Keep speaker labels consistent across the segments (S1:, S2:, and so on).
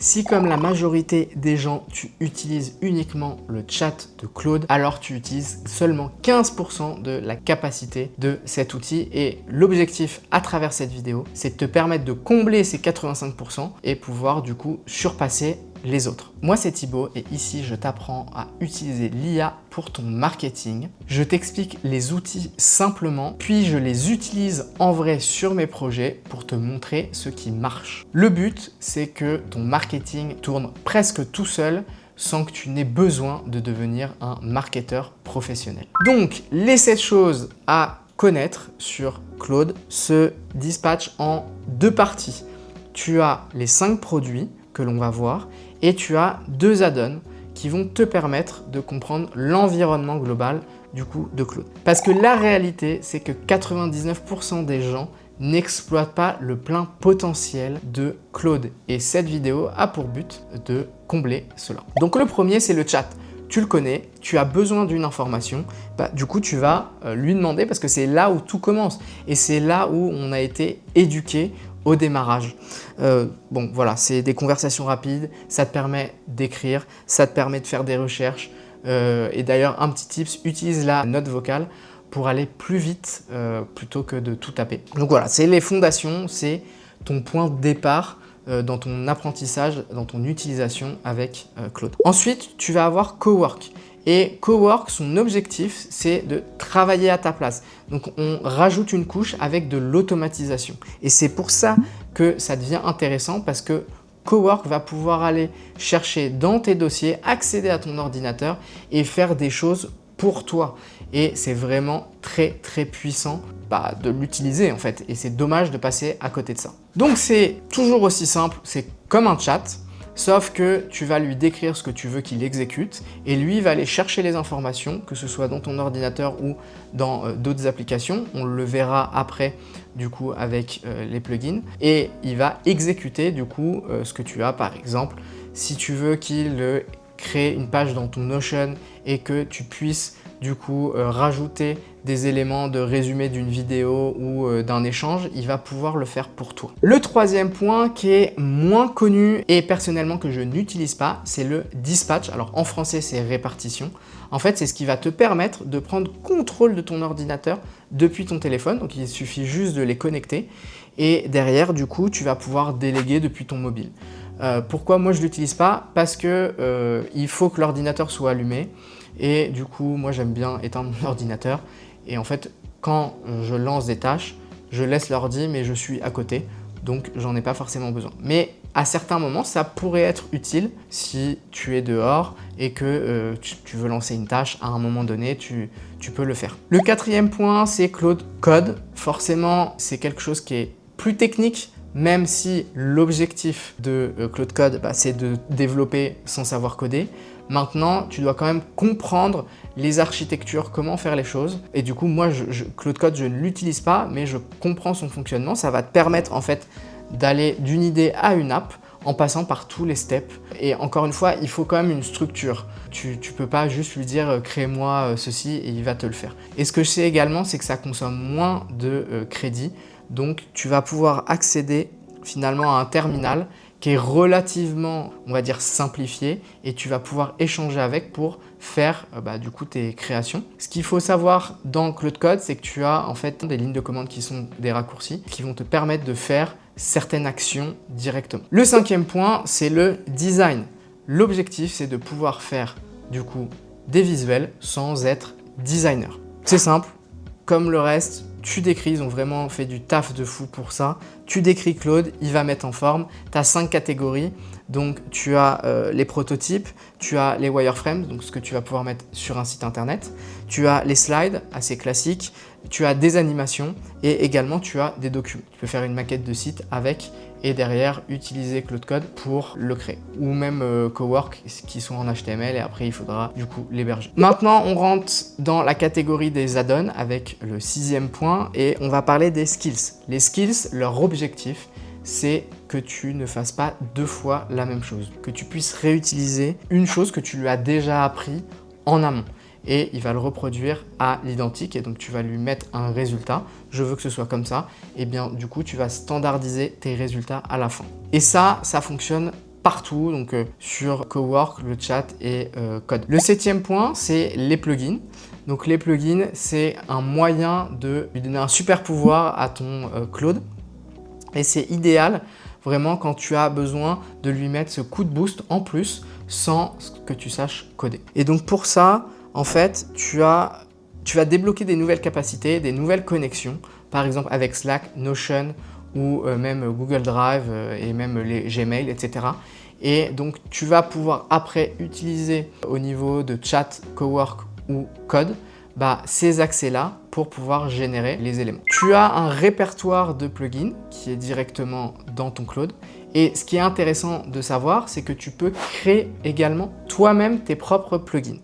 S1: Si comme la majorité des gens, tu utilises uniquement le chat de Claude, alors tu utilises seulement 15% de la capacité de cet outil. Et l'objectif à travers cette vidéo, c'est de te permettre de combler ces 85% et pouvoir du coup surpasser les autres. Moi, c'est Thibaut et ici, je t'apprends à utiliser l'IA pour ton marketing. Je t'explique les outils simplement, puis je les utilise en vrai sur mes projets pour te montrer ce qui marche. Le but, c'est que ton marketing tourne presque tout seul sans que tu n'aies besoin de devenir un marketeur professionnel. Donc, les 7 choses à connaître sur Claude se dispatchent en 2 parties. Tu as les 5 produits que l'on va voir et tu as 2 add-ons qui vont te permettre de comprendre l'environnement global du coup de Claude. Parce que la réalité, c'est que 99% des gens n'exploitent pas le plein potentiel de Claude. Et cette vidéo a pour but de combler cela. Donc le premier, c'est le chat. Tu le connais, tu as besoin d'une information, du coup tu vas lui demander parce que c'est là où tout commence et c'est là où on a été éduqué au démarrage. Bon voilà, c'est des conversations rapides, ça te permet d'écrire, ça te permet de faire des recherches et d'ailleurs un petit tips, utilise la note vocale pour aller plus vite plutôt que de tout taper. Donc voilà, c'est les fondations, c'est ton point de départ dans ton apprentissage, dans ton utilisation avec Claude. Ensuite, tu vas avoir Cowork. Et Cowork, son objectif, c'est de travailler à ta place. Donc, on rajoute une couche avec de l'automatisation. Et c'est pour ça que ça devient intéressant parce que Cowork va pouvoir aller chercher dans tes dossiers, accéder à ton ordinateur et faire des choses pour toi. Et c'est vraiment très puissant de l'utiliser en fait. Et c'est dommage de passer à côté de ça. Donc c'est toujours aussi simple, c'est comme un chat, sauf que tu vas lui décrire ce que tu veux qu'il exécute et lui va aller chercher les informations, que ce soit dans ton ordinateur ou dans d'autres applications. On le verra après du coup avec les plugins et il va exécuter du coup ce que tu as. Par exemple, si tu veux qu'il crée une page dans ton Notion et que tu puisses du coup rajouter des éléments de résumé d'une vidéo ou d'un échange, il va pouvoir le faire pour toi. Le troisième point qui est moins connu et personnellement que je n'utilise pas, c'est le dispatch. Alors en français, c'est répartition. En fait, c'est ce qui va te permettre de prendre contrôle de ton ordinateur depuis ton téléphone. Donc il suffit juste de les connecter et derrière, du coup, tu vas pouvoir déléguer depuis ton mobile. Pourquoi moi je ne l'utilise pas? Parce que il faut que l'ordinateur soit allumé et du coup moi j'aime bien éteindre mon ordinateur et en fait quand je lance des tâches je laisse l'ordi mais je suis à côté donc j'en ai pas forcément besoin. Mais à certains moments ça pourrait être utile si tu es dehors et que tu veux lancer une tâche à un moment donné, tu peux le faire. Le quatrième point c'est Claude Code. Forcément c'est quelque chose qui est plus technique. Même si l'objectif de Claude Code, c'est de développer sans savoir coder, maintenant, tu dois quand même comprendre les architectures, comment faire les choses. Et du coup, moi, Claude Code, je ne l'utilise pas, mais je comprends son fonctionnement. Ça va te permettre en fait d'aller d'une idée à une app en passant par tous les steps. Et encore une fois, il faut quand même une structure. Tu peux pas juste lui dire « crée-moi ceci » et il va te le faire. Et ce que je sais également, c'est que ça consomme moins de crédit. Donc, tu vas pouvoir accéder finalement à un terminal qui est relativement, on va dire, simplifié et tu vas pouvoir échanger avec pour faire du coup tes créations. Ce qu'il faut savoir dans Claude Code, c'est que tu as en fait des lignes de commande qui sont des raccourcis qui vont te permettre de faire certaines actions directement. Le cinquième point, c'est le design. L'objectif, c'est de pouvoir faire du coup des visuels sans être designer. C'est simple, comme le reste. Tu décris, ils ont vraiment fait du taf de fou pour ça. Tu décris Claude, il va mettre en forme. Tu as 5 catégories. Donc, tu as les prototypes, tu as les wireframes, donc ce que tu vas pouvoir mettre sur un site internet. Tu as les slides, assez classiques. Tu as des animations et également tu as des documents. Tu peux faire une maquette de site avec et derrière utiliser Claude Code pour le créer. Ou même Cowork qui sont en HTML et après il faudra du coup l'héberger. Maintenant on rentre dans la catégorie des add-ons avec le 6e point et on va parler des skills. Les skills, leur objectif c'est que tu ne fasses pas 2 fois la même chose. Que tu puisses réutiliser une chose que tu lui as déjà appris en amont. Et il va le reproduire à l'identique et donc tu vas lui mettre un résultat. Je veux que ce soit comme ça. Et bien du coup, tu vas standardiser tes résultats à la fin. Et ça fonctionne partout, donc sur Cowork, le chat et code. Le 7e point, c'est les plugins. Donc les plugins, c'est un moyen de lui donner un super pouvoir à ton Claude. Et c'est idéal vraiment quand tu as besoin de lui mettre ce coup de boost en plus sans que tu saches coder. Et donc pour ça, en fait, tu vas débloquer des nouvelles capacités, des nouvelles connexions, par exemple avec Slack, Notion ou même Google Drive et même les Gmail, etc. Et donc tu vas pouvoir après utiliser au niveau de chat, Cowork ou code, ces accès-là pour pouvoir générer les éléments. Tu as un répertoire de plugins qui est directement dans ton Claude. Et ce qui est intéressant de savoir, c'est que tu peux créer également toi-même tes propres plugins.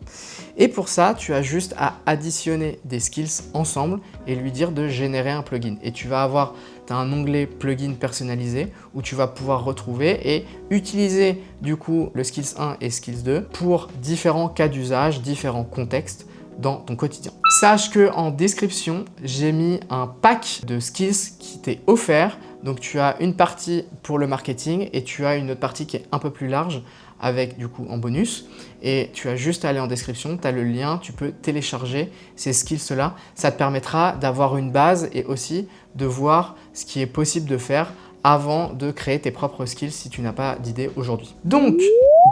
S1: Et pour ça, tu as juste à additionner des skills ensemble et lui dire de générer un plugin. Et tu vas avoir un onglet plugin personnalisé où tu vas pouvoir retrouver et utiliser du coup le skills 1 et skills 2 pour différents cas d'usage, différents contextes dans ton quotidien. Sache que en description, j'ai mis un pack de skills qui t'est offert. Donc tu as une partie pour le marketing et tu as une autre partie qui est un peu plus large avec du coup en bonus. Et tu as juste à aller en description, tu as le lien, tu peux télécharger ces skills-là. Ça te permettra d'avoir une base et aussi de voir ce qui est possible de faire avant de créer tes propres skills si tu n'as pas d'idée aujourd'hui. Donc,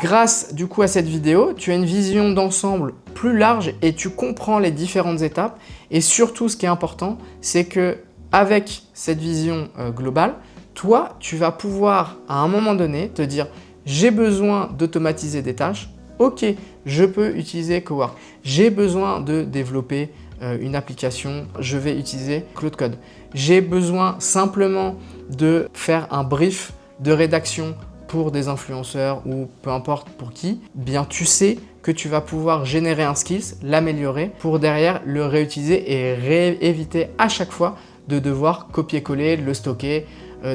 S1: grâce du coup à cette vidéo, tu as une vision d'ensemble plus large et tu comprends les différentes étapes. Et surtout, ce qui est important, c'est que avec cette vision globale, toi, tu vas pouvoir à un moment donné te dire « j'ai besoin d'automatiser des tâches, ok, je peux utiliser Cowork. J'ai besoin de développer une application, je vais utiliser Claude Code. J'ai besoin simplement de faire un brief de rédaction pour des influenceurs ou peu importe pour qui, bien tu sais que tu vas pouvoir générer un skills, l'améliorer pour derrière le réutiliser et éviter à chaque fois de devoir copier-coller, le stocker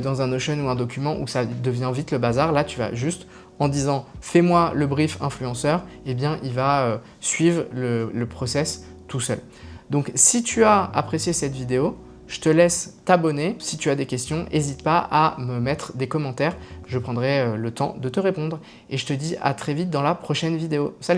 S1: dans un Notion ou un document où ça devient vite le bazar. Là, tu vas juste en disant « fais-moi le brief influenceur », eh bien, il va suivre le process tout seul. Donc, si tu as apprécié cette vidéo, je te laisse t'abonner. Si tu as des questions, n'hésite pas à me mettre des commentaires. Je prendrai le temps de te répondre. Et je te dis à très vite dans la prochaine vidéo. Salut!